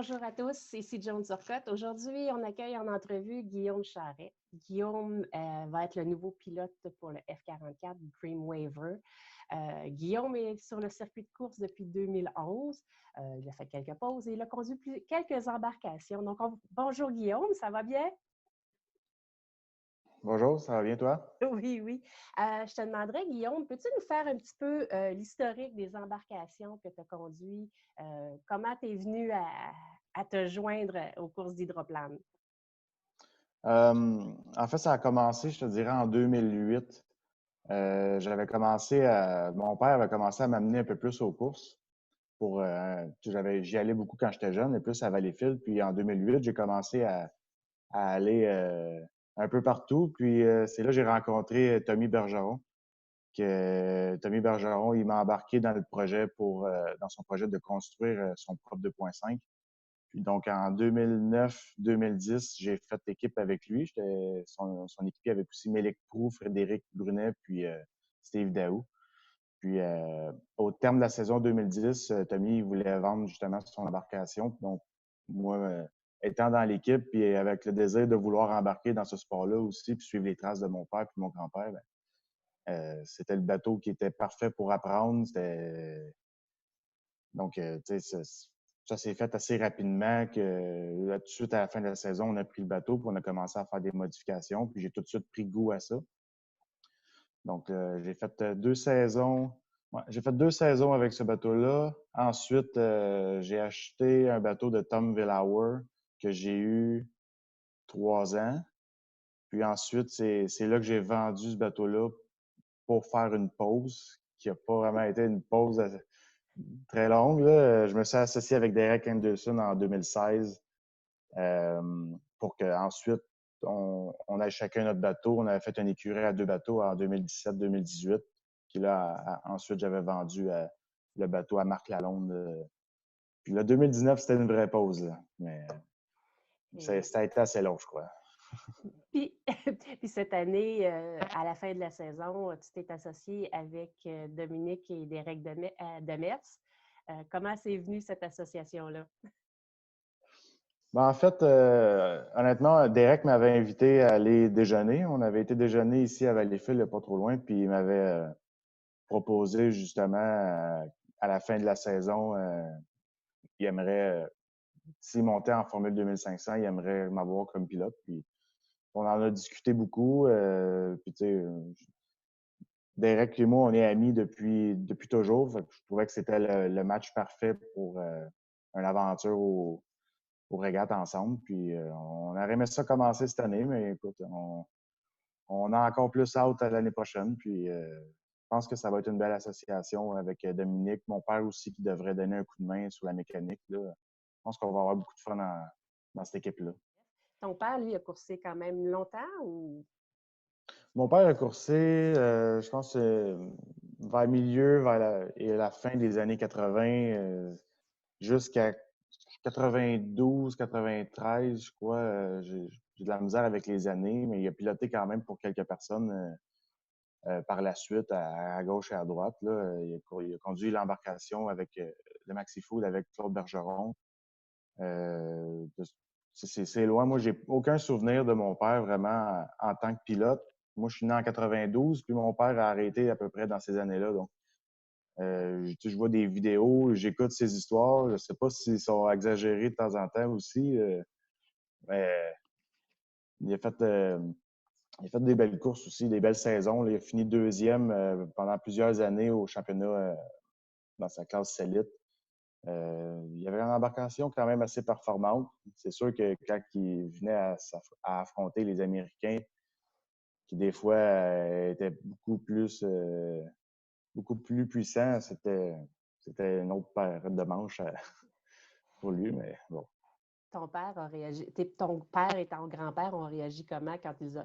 Bonjour à tous, ici Joan Turcotte. Aujourd'hui, on accueille en entrevue Guillaume Charret. Guillaume va être le nouveau pilote pour le F44 Dreamwaver. Guillaume est sur le circuit de course depuis 2011. Il a fait quelques pauses et il a conduit quelques embarcations. Donc, bonjour Guillaume, ça va bien? Bonjour, ça va bien toi? Oui, oui. Je te demanderais, Guillaume, peux-tu nous faire un petit peu l'historique des embarcations que tu as conduites? Comment tu es venu à te joindre aux courses d'hydroplane? En fait, ça a commencé, je te dirais, en 2008. Mon père avait commencé à m'amener un peu plus aux courses. J'y allais beaucoup quand j'étais jeune, et plus à Valleyfield. Puis en 2008, j'ai commencé à aller un peu partout. Puis c'est là que j'ai rencontré Tommy Bergeron. Tommy Bergeron, il m'a embarqué dans le projet dans son projet de construire son propre 2.5. Puis donc, en 2009-2010, j'ai fait équipe avec lui. Son équipier avec aussi Mélec Proux, Frédéric Brunet, puis Steve Daou. Puis, au terme de la saison 2010, Tommy voulait vendre justement son embarcation. Donc, moi, étant dans l'équipe, puis avec le désir de vouloir embarquer dans ce sport-là aussi, puis suivre les traces de mon père puis mon grand-père, c'était le bateau qui était parfait pour apprendre. Donc, tu sais, ça s'est fait assez rapidement que là, tout de suite à la fin de la saison, on a pris le bateau puis on a commencé à faire des modifications. Puis j'ai tout de suite pris goût à ça. Donc, j'ai fait 2 saisons. Ouais, j'ai fait 2 saisons avec ce bateau-là. Ensuite, j'ai acheté un bateau de Tom Villauer que j'ai eu 3 ans. Puis ensuite, c'est là que j'ai vendu ce bateau-là pour faire une pause, qui n'a pas vraiment été une pause très longue. Là. Je me suis associé avec Derek Anderson en 2016 pour qu'ensuite, on ait chacun notre bateau. On avait fait une écurie à 2 bateaux en 2017-2018. Puis là, ensuite, j'avais vendu le bateau à Marc Lalonde. Puis là, 2019, c'était une vraie pause. Là. Mais ça a été assez long, je crois. Puis, puis cette année, à la fin de la saison, tu t'es associé avec Dominique et Derek Demers. Comment c'est venu cette association-là? Ben, en fait, honnêtement, Derek m'avait invité à aller déjeuner. On avait été déjeuner ici à Valleyfield, il n'y a pas trop loin, puis il m'avait proposé justement à la fin de la saison, il aimerait, s'il montait en Formule 2500, il aimerait m'avoir comme pilote. Puis on en a discuté beaucoup. Puis tu sais, Derek et moi, on est amis depuis toujours. Fait que je trouvais que c'était le match parfait pour une aventure au régate ensemble. Puis on aurait aimé ça commencer cette année, mais écoute, on a encore plus hâte à l'année prochaine. Puis je pense que ça va être une belle association avec Dominique, mon père aussi, qui devrait donner un coup de main sur la mécanique. Là. Je pense qu'on va avoir beaucoup de fun dans cette équipe-là. Ton père, lui, a coursé quand même longtemps ou? Mon père a coursé, je pense, vers le milieu, et la fin des années 80, jusqu'à 92, 93, je crois. J'ai de la misère avec les années, mais il a piloté quand même pour quelques personnes par la suite, à gauche et à droite. Là. Il a conduit l'embarcation avec le Maxi Food avec Claude Bergeron. Euh, c'est loin. Moi, j'ai aucun souvenir de mon père vraiment en tant que pilote. Moi, je suis né en 92, puis mon père a arrêté à peu près dans ces années-là. Donc, je vois des vidéos, j'écoute ses histoires. Je ne sais pas s'ils sont exagérés de temps en temps aussi. Mais il a fait, euh, il a fait des belles courses aussi, des belles saisons. Il a fini deuxième pendant plusieurs années au championnat dans sa classe élite. Il y avait une embarcation quand même assez performante. C'est sûr que quand il venait à affronter les Américains, qui des fois étaient beaucoup plus puissants, c'était une autre paire de manches pour lui, mais bon. Ton père a réagi, ton père et ton grand-père ont réagi comment quand ils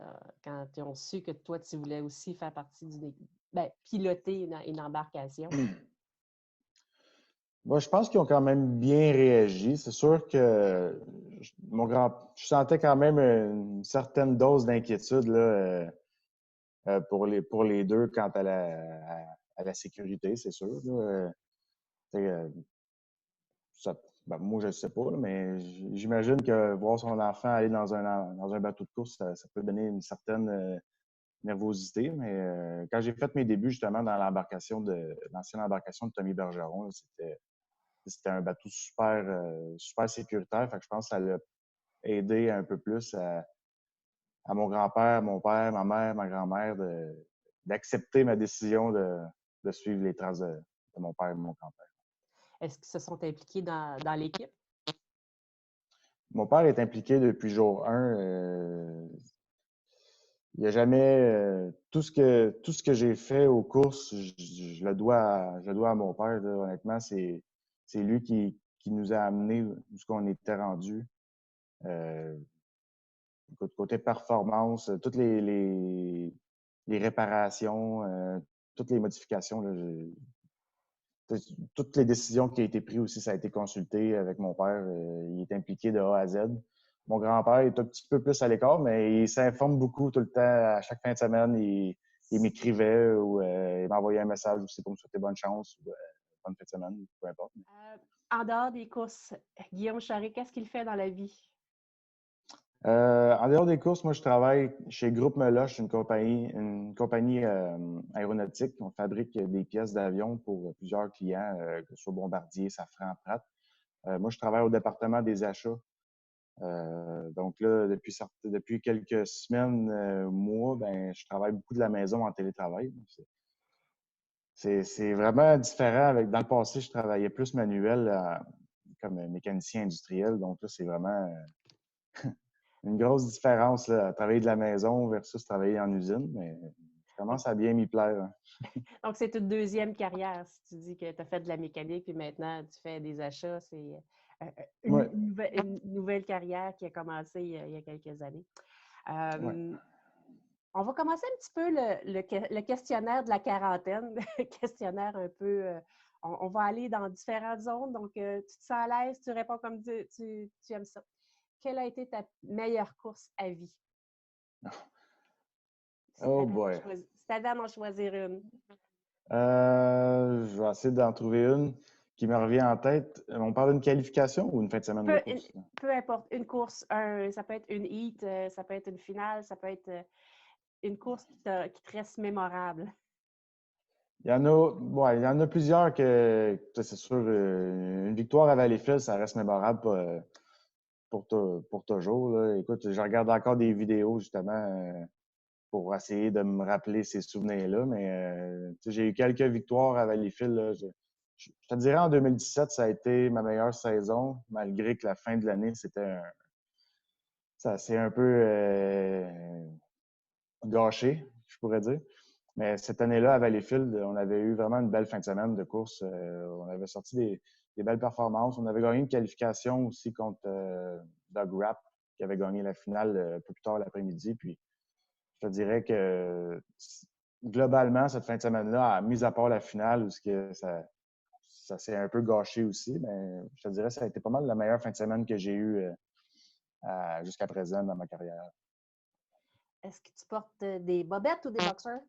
ont su que toi, tu voulais aussi faire partie piloter une embarcation? Moi, je pense qu'ils ont quand même bien réagi. C'est sûr que je sentais quand même une certaine dose d'inquiétude là, pour les deux quant à la sécurité, c'est sûr. Là. Ça, Ben, moi, je ne sais pas, là, mais j'imagine que voir son enfant aller dans un bateau de course, ça peut donner une certaine nervosité. Mais quand j'ai fait mes débuts, justement, dans l'ancienne embarcation de Tommy Bergeron, là, c'était un bateau super, super sécuritaire. Fait que je pense que ça l'a aidé un peu plus à mon grand-père, mon père, ma mère, ma grand-mère d'accepter ma décision de suivre les traces de mon père et de mon grand-père. Est-ce qu'ils se sont impliqués dans l'équipe? Mon père est impliqué depuis jour 1. Il n'y a jamais tout ce que j'ai fait aux courses, je le dois à mon père. Là. Honnêtement, c'est lui qui nous a amenés où ce qu'on était rendu. Euh, Côté performance, toutes les réparations, toutes les modifications, là, toutes les décisions qui ont été prises aussi, ça a été consulté avec mon père. Il est impliqué de A à Z. Mon grand-père est un petit peu plus à l'écart, mais il s'informe beaucoup tout le temps. À chaque fin de semaine, il m'écrivait ou il m'envoyait un message aussi pour me souhaiter bonne chance ou bonne fin de semaine, peu importe. En dehors des courses, Guillaume Charret, qu'est-ce qu'il fait dans la vie? En dehors des courses, moi, je travaille chez Groupe Meloche, une compagnie aéronautique. On fabrique des pièces d'avion pour plusieurs clients, que ce soit Bombardier, Safran, Pratt. Moi, je travaille au département des achats. Donc là, depuis quelques semaines, mois, ben, je travaille beaucoup de la maison en télétravail. C'est vraiment différent. Dans le passé, je travaillais plus manuel comme mécanicien industriel. Donc là, c'est vraiment une grosse différence là, à travailler de la maison versus travailler en usine. Mais je commence à bien m'y plaire. Hein. Donc, c'est une deuxième carrière. Si tu dis que tu as fait de la mécanique, puis maintenant tu fais des achats, c'est Ouais, une nouvelle carrière qui a commencé il y a quelques années. ouais. Euh, on va commencer un petit peu le questionnaire de la quarantaine, questionnaire un peu. On va aller dans différentes zones, donc tu te sens à l'aise, tu réponds comme tu aimes ça. Quelle a été ta meilleure course à vie? Si tu Oh avais boy. à en choisir une. Je vais essayer d'en trouver une qui me revient en tête. On parle d'une qualification ou une fin de semaine de Peu, course? Là? peu importe, une course, ça peut être une heat, ça peut être une finale, ça peut être une course qui te reste mémorable. Il y en a plusieurs c'est sûr, une victoire à Valleyfield, ça reste mémorable pour toujours. Là. Écoute, je regarde encore des vidéos justement pour essayer de me rappeler ces souvenirs-là, mais j'ai eu quelques victoires à Valleyfield. Là. Je te dirais en 2017, ça a été ma meilleure saison, malgré que la fin de l'année, ça s'est un peu gâché, je pourrais dire. Mais cette année-là, à Valleyfield, on avait eu vraiment une belle fin de semaine de course. On avait sorti des belles performances. On avait gagné une qualification aussi contre Doug Rapp, qui avait gagné la finale un peu plus tard l'après-midi. Puis, je te dirais que globalement, cette fin de semaine-là, mis à part la finale, où ça s'est un peu gâché aussi, mais je te dirais que ça a été pas mal la meilleure fin de semaine que j'ai eue jusqu'à présent dans ma carrière. Est-ce que tu portes des bobettes ou des boxers?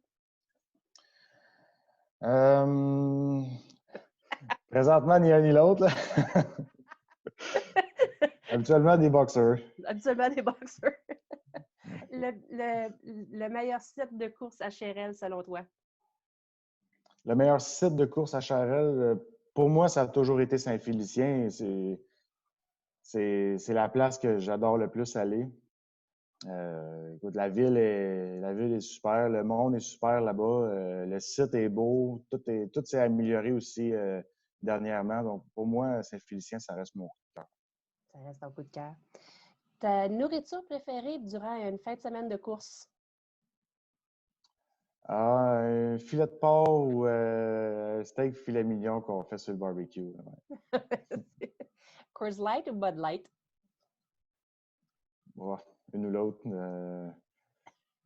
Euh, Présentement, ni un ni l'autre. Habituellement, des boxeurs. Absolument des boxers. Le meilleur site de course à Chérel, selon toi? Le meilleur site de course à Charelle, pour moi, ça a toujours été Saint-Félicien. C'est la place que j'adore le plus aller. Écoute, la ville est super, le monde est super là-bas, le site est beau, tout s'est amélioré aussi dernièrement. Donc, pour moi, Saint-Félicien, ça reste mon coup de cœur. Ça reste un coup de cœur. Ta nourriture préférée durant une fin de semaine de course? Ah, un filet de porc ou steak filet mignon qu'on fait sur le barbecue. Ouais. Coors Light ou Bud Light? Ouais, une ou l'autre.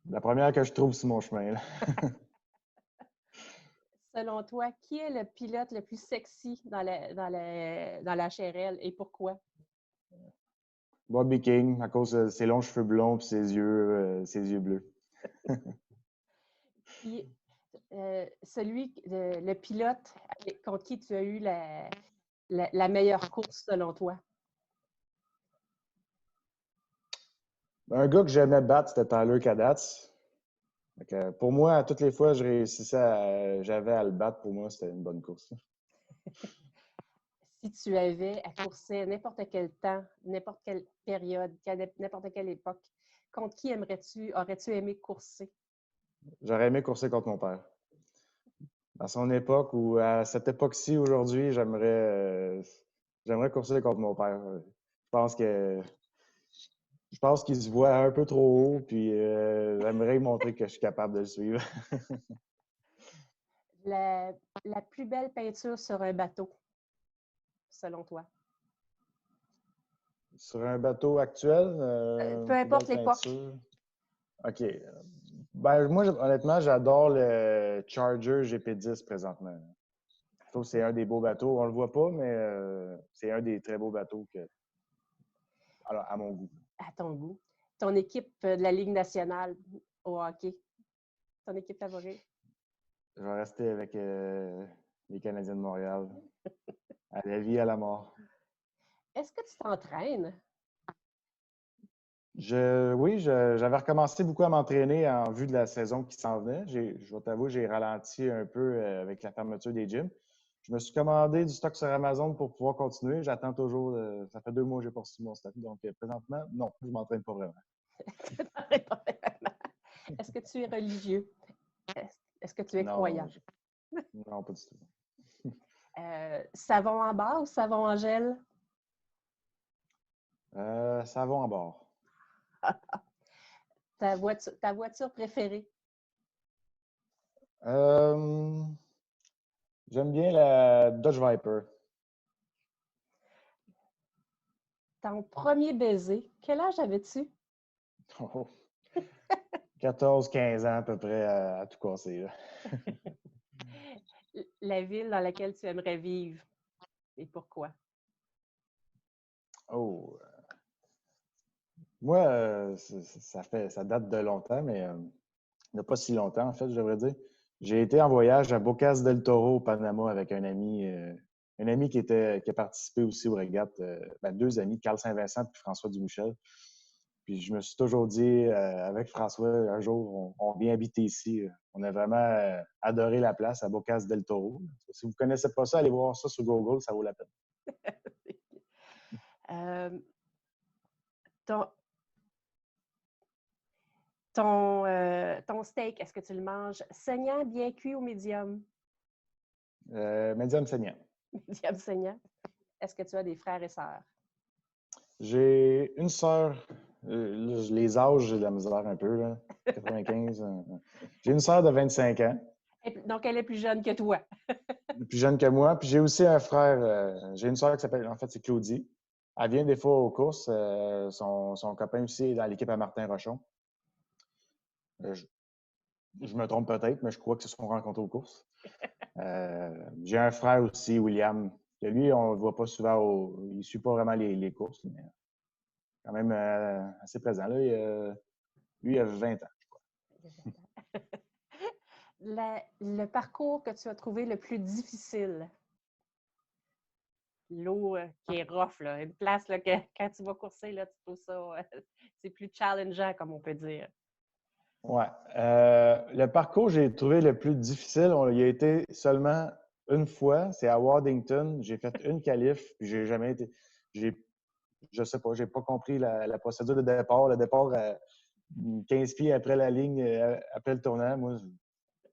La première que je trouve sur mon chemin. Là. Selon toi, qui est le pilote le plus sexy dans la HRL et pourquoi? Bobby King, à cause de ses longs cheveux blonds et ses yeux bleus. Puis, le pilote contre qui tu as eu La meilleure course selon toi? Un gars que j'aimais battre, c'était Tyler Cadats. Pour moi, à toutes les fois, j'avais à le battre. Pour moi, c'était une bonne course. Si tu avais à courser à n'importe quel temps, n'importe quelle période, n'importe quelle époque, contre qui aurais-tu aimé courser? J'aurais aimé courser contre mon père. À son époque ou à cette époque-ci, aujourd'hui, j'aimerais courser contre mon père. pense que je pense qu'il se voit un peu trop haut, puis j'aimerais lui montrer que je suis capable de le suivre. La, la plus belle peinture sur un bateau, selon toi? Sur un bateau actuel, Peu plus belle importe l'époque. peinture. OK. Ben, moi, honnêtement, j'adore le Charger GP10 présentement. Je trouve que c'est un des beaux bateaux. On le voit pas, mais c'est un des très beaux bateaux alors, à mon goût. À ton goût. Ton équipe de la Ligue nationale au hockey, ton équipe favorite? Je vais rester avec les Canadiens de Montréal. À la vie, à la mort. Est-ce que tu t'entraînes? Oui, j'avais recommencé beaucoup à m'entraîner en vue de la saison qui s'en venait. Je vais t'avouer, j'ai ralenti un peu avec la fermeture des gyms. Je me suis commandé du stock sur Amazon pour pouvoir continuer. J'attends toujours. Ça fait 2 mois que j'ai pas reçu mon stock. Donc, présentement, non, je ne m'entraîne pas vraiment. Est-ce que tu es religieux? Est-ce que tu es Non, croyant? non, pas du tout. Savon en barre ou savon en gel? Savon à bord. Ta voiture préférée? Euh, J'aime bien la Dodge Viper. Ton premier baiser, quel âge avais-tu? 14-15 ans à peu près à tout casser. Là. La ville dans laquelle tu aimerais vivre et pourquoi? Oh, moi, ça date de longtemps, mais il n'y a pas si longtemps, en fait, je devrais dire. J'ai été en voyage à Bocas del Toro, au Panama, avec un ami qui a participé aussi aux régates, 2 amis, Carl Saint-Vincent et François Dumichel. Puis je me suis toujours dit, avec François, un jour, on vient habiter ici. On a vraiment adoré la place à Bocas del Toro. Si vous ne connaissez pas ça, allez voir ça sur Google, ça vaut la peine. Euh, ton, ton steak, est-ce que tu le manges saignant, bien cuit ou médium? Médium saignant. Médium saignant. Est-ce que tu as des frères et sœurs? J'ai une sœur. Les âges, j'ai de la misère un peu, là. 95. J'ai une sœur de 25 ans, Donc, elle est plus jeune que toi. plus jeune que moi. Puis j'ai aussi un frère. J'ai une sœur qui s'appelle, en fait, c'est Claudie. Elle vient des fois aux courses. Son copain aussi est dans l'équipe à Martin Rochon. Je me trompe peut-être, mais je crois qu'ils se sont rencontrés aux courses. J'ai un frère aussi, William, que lui, on ne le voit pas souvent. Il ne suit pas vraiment les courses, mais quand même assez présent. Là, lui, il a 20 ans. Le parcours que tu as trouvé le plus difficile? L'eau qui est rough, là. Une place là, que quand tu vas courser, là, tu trouves ça, c'est plus challengeant, comme on peut dire. Ouais. Le parcours que j'ai trouvé le plus difficile, on y a été seulement une fois. C'est à Waddington. J'ai fait une qualif, puis j'ai jamais été. Je sais pas, j'ai pas compris la procédure de départ. Le départ, 15 pieds après la ligne, après le tournant, moi,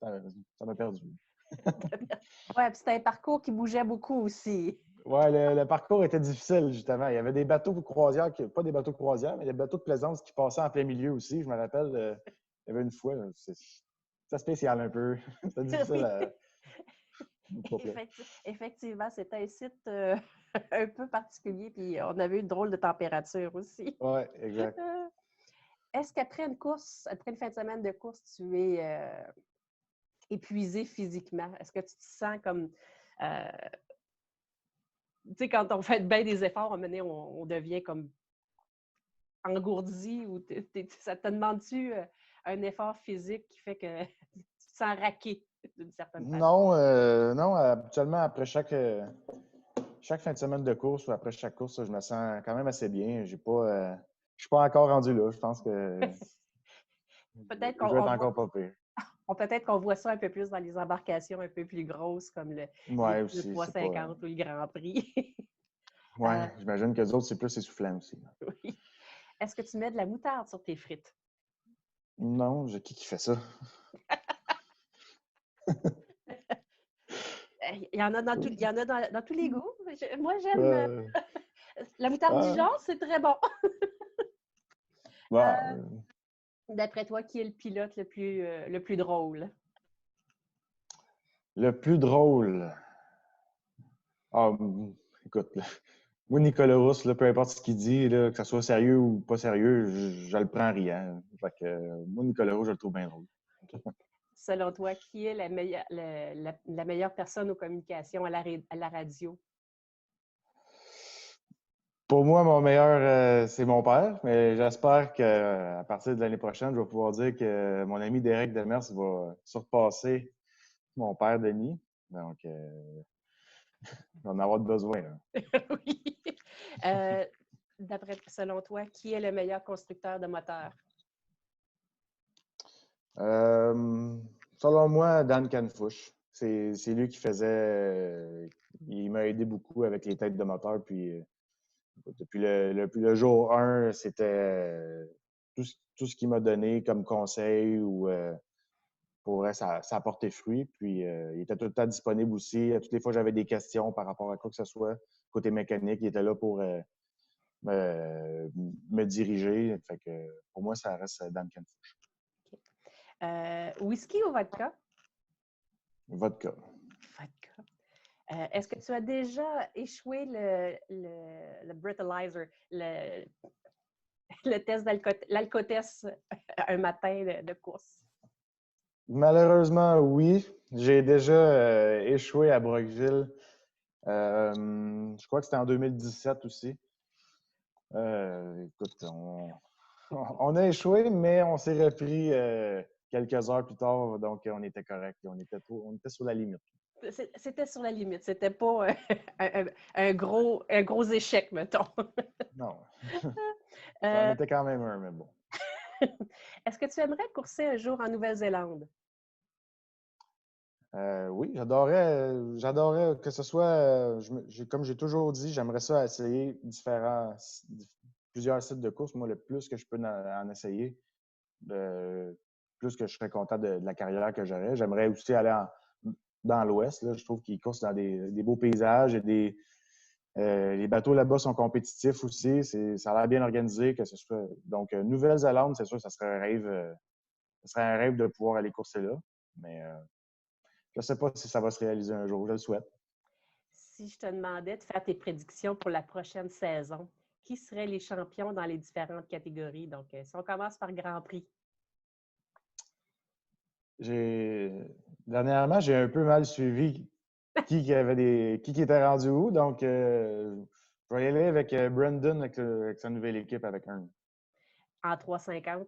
ça m'a perdu. Ouais, puis c'était un parcours qui bougeait beaucoup aussi. Ouais, le parcours était difficile, justement. Il y avait des bateaux de croisière, pas des bateaux de croisière, mais des bateaux de plaisance qui passaient en plein milieu aussi. Je me rappelle, il y avait une fois, c'était spécial un peu. C'était difficile à. Effectivement, c'était un site un peu particulier, puis on avait eu une drôle de température aussi. Oui, exact. Est-ce qu'après une course, après une fin de semaine de course, tu es épuisé physiquement? Est-ce que tu te sens comme tu sais, quand on fait bien des efforts, à un moment donné, on devient comme engourdi ou ça te demande-tu un effort physique qui fait que tu te sens raqué d'une certaine façon? Non, non, habituellement, après chaque fin de semaine de course ou après chaque course, je me sens quand même assez bien. Je suis pas encore rendu là. Je pense que Peut-être je vais être qu'on voit, encore pas pire. peut-être qu'on voit ça un peu plus dans les embarcations un peu plus grosses comme Ouais, le aussi, c'est pas. 350 ou le Grand Prix. Ouais, j'imagine que les autres, c'est plus essoufflant aussi. Oui. Est-ce que tu mets de la moutarde sur tes frites? Non, qui fait ça? Il y en a il y en a dans tous les goûts. Moi, j'aime Euh, la moutarde ah, Dijon, c'est très bon. bah, Euh, D'après toi, qui est le pilote le plus drôle? le plus drôle. Ah, écoute, là, moi, Nicolas Rousse, là, peu importe ce qu'il dit, là, que ce soit sérieux ou pas sérieux, je le prends en riant. Fait que, moi, Nicolas Rousse, je le trouve bien drôle. Selon toi, qui est la meilleure personne aux communications à la radio? Pour moi, mon meilleur, c'est mon père, mais j'espère qu'à partir de l'année prochaine, je vais pouvoir dire que mon ami Derek Demers va surpasser mon père Denis. Donc, il va en avoir besoin. Là. Oui. Selon toi, qui est le meilleur constructeur de moteurs? Euh, Selon moi, Dan Canfouche. C'est lui qui faisait. Il m'a aidé beaucoup avec les têtes de moteur. Puis, depuis le jour 1, c'était tout ce qu'il m'a donné comme conseil ou pour vrai, ça a porté fruit. Puis, il était tout le temps disponible aussi. Toutes les fois, j'avais des questions par rapport à quoi que ce soit. Côté mécanique, il était là pour me diriger. Fait que, pour moi, ça reste Dan Canfouche. Whisky ou vodka? Vodka. Vodka. Est-ce que tu as déjà échoué le breathalyzer, le test l'alcotest un matin de course? Malheureusement, oui. J'ai déjà échoué à Brockville. Je crois que c'était en 2017 aussi. Écoute, on a échoué, mais on s'est repris quelques heures plus tard, donc on était correct. On était sur la limite. C'était sur la limite. C'était pas un gros échec, mettons. Non, ça en Euh, était quand même un, mais bon. Est-ce que tu aimerais courser un jour en Nouvelle-Zélande? Oui, j'adorais que ce soit, comme j'ai toujours dit, j'aimerais ça essayer plusieurs sites de course. Moi, le plus que je peux en essayer, plus que je serais content de la carrière que j'aurais. J'aimerais aussi aller dans l'Ouest. Là. Je trouve qu'ils coursent dans des beaux paysages et les bateaux là-bas sont compétitifs aussi. Ça a l'air bien organisé. Donc, Nouvelle-Zélande, c'est sûr, ça serait un rêve de pouvoir aller courser là. Mais je ne sais pas si ça va se réaliser un jour. Je le souhaite. Si je te demandais de faire tes prédictions pour la prochaine saison, qui seraient les champions dans les différentes catégories? Donc, si on commence par Grand Prix. Dernièrement, j'ai un peu mal suivi qui était rendu où. Donc, je vais y aller avec Brandon avec sa nouvelle équipe avec un. En 350.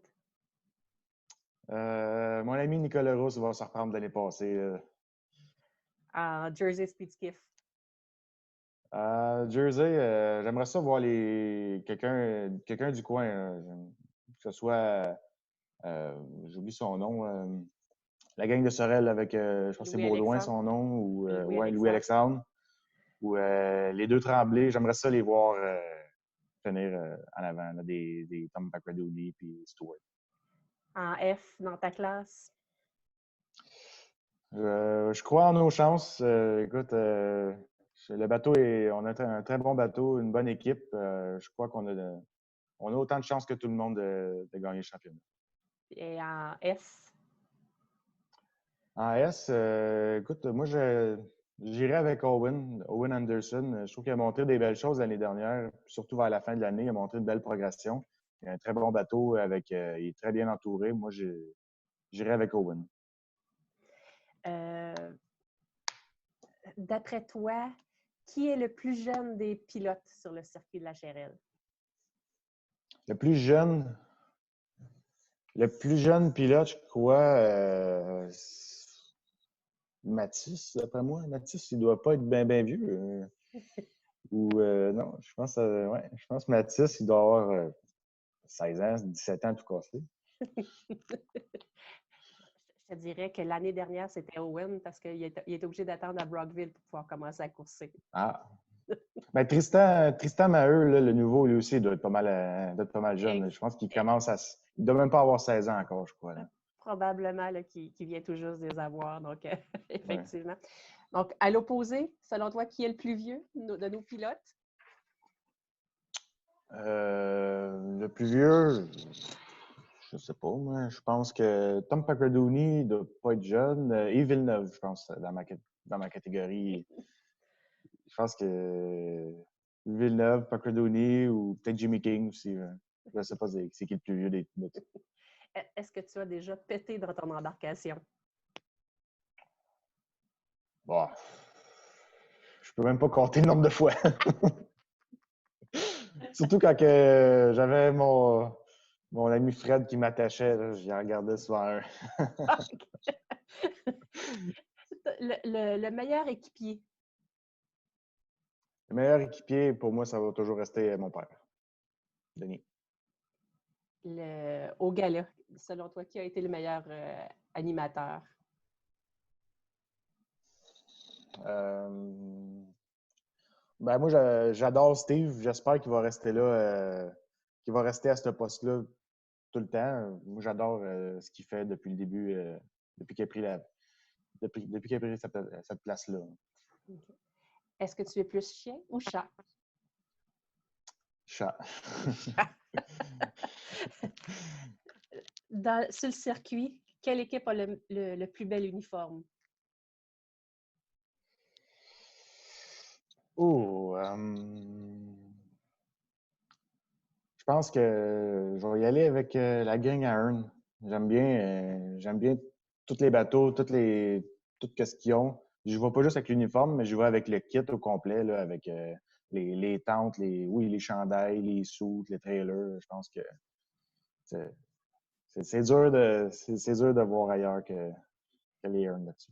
Mon ami Nicolas Rousse va se reprendre l'année passée. En Jersey Speed Skiff. À Jersey, j'aimerais ça voir quelqu'un du coin. Que ce soit, j'oublie son nom, la gang de Sorel avec, je pense que c'est Baudouin Louis-Alexandre. son nom, ou ouais, Louis-Alexandre. Louis-Alexandre, ou les deux Tremblay. J'aimerais ça les voir finir en avant, là, des Tom McCradley et Stewart. En F, dans ta classe. Je crois en nos chances. Écoute, le bateau on a un très bon bateau, une bonne équipe. Je crois on a autant de chances que tout le monde de gagner le championnat. Et en S. En S, écoute, moi, j'irai avec Owen Anderson. Je trouve qu'il a montré des belles choses l'année dernière, surtout vers la fin de l'année. Il a montré une belle progression. Il a un très bon bateau, il est très bien entouré. Moi, j'irai avec Owen. D'après toi, qui est le plus jeune des pilotes sur le circuit de la Chérelle? Le plus jeune, pilote, je crois, Mathis, d'après moi. Mathis, il doit pas être bien vieux. Ou non, je pense que Mathis, il doit avoir 16 ans, 17 ans tout cassé. Je te dirais que l'année dernière, c'était Owen parce qu'il était obligé d'attendre à Brockville pour pouvoir commencer à courser. Ah. Ben, Tristan Maheu, là, le nouveau, lui aussi, il doit être pas mal jeune. Je pense qu'il commence à. Il doit même pas avoir 16 ans encore, je crois. Là. Probablement qui vient tout juste de les avoir. Donc, Ouais. effectivement. Donc, à l'opposé, selon toi, qui est le plus vieux de nos pilotes? Le plus vieux, je sais pas, moi. Je pense que Tom Packarduni doit pas être jeune. Yves Villeneuve, je pense, dans ma catégorie. Je pense que Villeneuve, Packarduni ou peut-être Jimmy King aussi. Je sais pas c'est qui le plus vieux des pilotes. Est-ce que tu as déjà pété dans ton embarcation? Bon, je peux même pas compter le nombre de fois. Surtout quand j'avais mon ami Fred qui m'attachait, j'y regardais souvent un. Le meilleur équipier? Le meilleur équipier, pour moi, ça va toujours rester mon père, Denis. Au gala, selon toi, qui a été le meilleur animateur? Ben moi, j'adore Steve. J'espère qu'il va rester là, qu'il va rester à ce poste-là tout le temps. Moi, j'adore ce qu'il fait depuis le début, depuis qu'il a pris depuis qu'il a pris cette place-là. Okay. Est-ce que tu es plus chien ou chat? Chat. Sur le circuit, quelle équipe a le plus bel uniforme? Oh, je pense que je vais y aller avec la gang à Hearn. J'aime bien tous les bateaux, tout ce qu'ils ont. Je ne vais pas juste avec l'uniforme, mais je vais avec le kit au complet, là, avec les tentes, les chandails, les soutes, les trailers. Je pense que c'est dur de voir ailleurs que les Hearn là-dessus.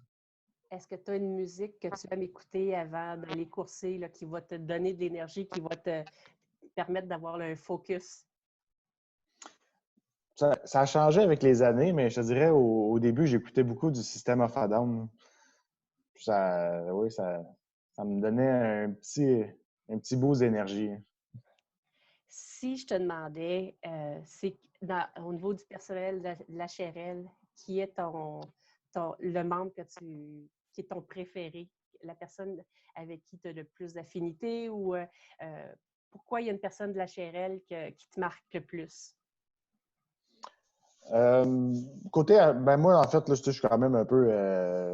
Est-ce que tu as une musique que tu aimes écouter avant d'aller courser, là, qui va te donner de l'énergie, qui va te permettre d'avoir là, un focus? Ça a changé avec les années, mais je te dirais, au début, j'écoutais beaucoup du System of a Down. Oui, ça me donnait un petit boost d'énergie. Si je te demandais, au niveau du personnel de la HRL, qui est le membre qui est ton préféré, la personne avec qui tu as le plus d'affinité ou pourquoi il y a une personne de la HRL qui te marque le plus? Ben moi, en fait, là, je suis quand même un peu.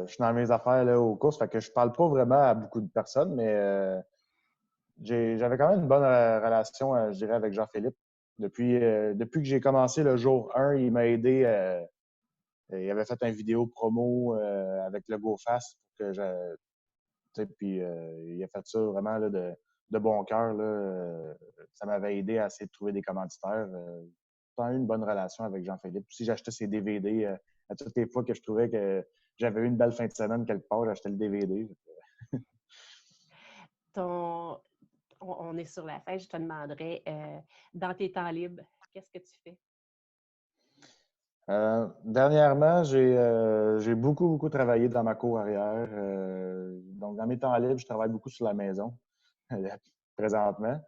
Je suis dans mes affaires là, aux courses, fait que je parle pas vraiment à beaucoup de personnes, mais j'avais quand même une bonne relation, je dirais, avec Jean-Philippe. Depuis que j'ai commencé le jour 1, il m'a aidé. Il avait fait une vidéo promo avec le GoFast pour que je. Puis il a fait ça vraiment là, de bon cœur. Ça m'avait aidé à essayer de trouver des commanditaires. J'ai eu une bonne relation avec Jean-Philippe. Si j'achetais ses DVD, à toutes les fois que je trouvais que j'avais eu une belle fin de semaine quelque part, j'achetais le DVD. On est sur la fin, je te demanderais, dans tes temps libres, qu'est-ce que tu fais? Dernièrement, j'ai beaucoup, beaucoup travaillé dans ma cour arrière. Donc, dans mes temps libres, je travaille beaucoup sur la maison, présentement.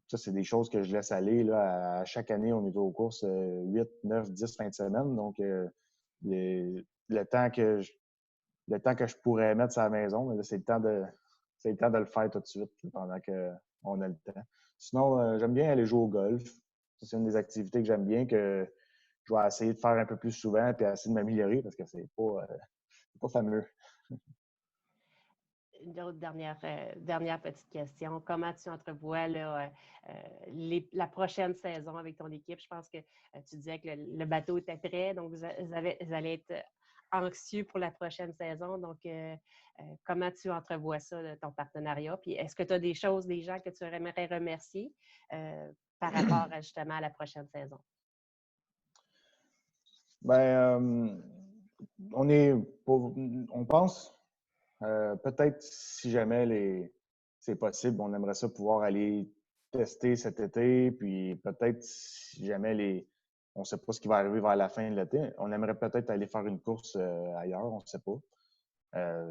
Ça, c'est des choses que je laisse aller. Là, à chaque année, on est aux courses 8, 9, 10 fins de semaine. Donc, le temps que je pourrais mettre sur la maison, c'est le temps de le faire tout de suite pendant qu'on a le temps. Sinon, j'aime bien aller jouer au golf. Ça, c'est une des activités que j'aime bien, que je vais essayer de faire un peu plus souvent et essayer de m'améliorer parce que c'est pas fameux. Une autre dernière petite question. Comment tu entrevois là, la prochaine saison avec ton équipe? Je pense que tu disais que le bateau était prêt, donc vous allez être anxieux pour la prochaine saison. Donc, comment tu entrevois ça, ton partenariat? Puis, est-ce que tu as des gens que tu aimerais remercier par rapport justement à la prochaine saison? Ben, on pense peut-être si jamais c'est possible. On aimerait ça pouvoir aller tester cet été, puis peut-être si jamais on ne sait pas ce qui va arriver vers la fin de l'été, on aimerait peut-être aller faire une course ailleurs, on ne sait pas.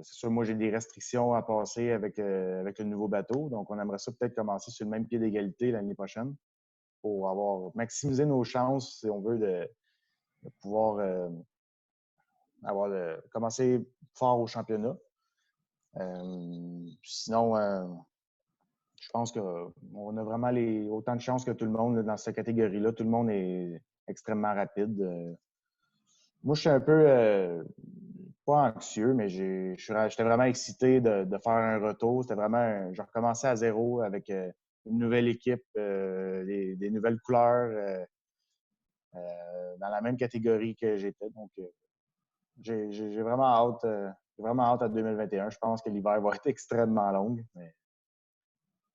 C'est sûr, moi, j'ai des restrictions à passer avec le nouveau bateau, donc on aimerait ça peut-être commencer sur le même pied d'égalité l'année prochaine pour avoir maximisé nos chances, si on veut, de pouvoir commencer fort au championnat. Sinon, je pense qu'on a vraiment autant de chances que tout le monde là, dans cette catégorie-là. Tout le monde est extrêmement rapide. Moi, je suis un peu pas anxieux, mais j'étais vraiment excité de faire un retour. C'était vraiment, je recommençais à zéro avec une nouvelle équipe, des nouvelles couleurs dans la même catégorie que j'étais. Donc, j'ai vraiment hâte à 2021. Je pense que l'hiver va être extrêmement long, mais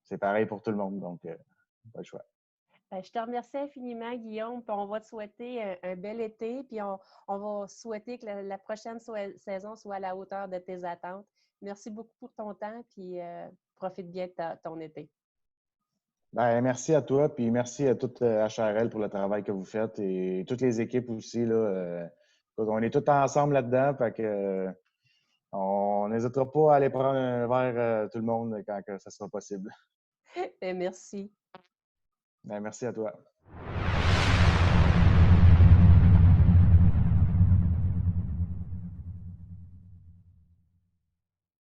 c'est pareil pour tout le monde, donc pas le choix. Ben, je te remercie infiniment, Guillaume. Puis on va te souhaiter un bel été. Puis on va souhaiter que la prochaine saison soit à la hauteur de tes attentes. Merci beaucoup pour ton temps. Puis profite bien de ton été. Ben, merci à toi, puis merci à toute HRL pour le travail que vous faites et toutes les équipes aussi. Là, on est tous ensemble là-dedans, fait que, on n'hésitera pas à aller prendre un verre tout le monde quand ça sera possible. Merci. Ben, merci à toi.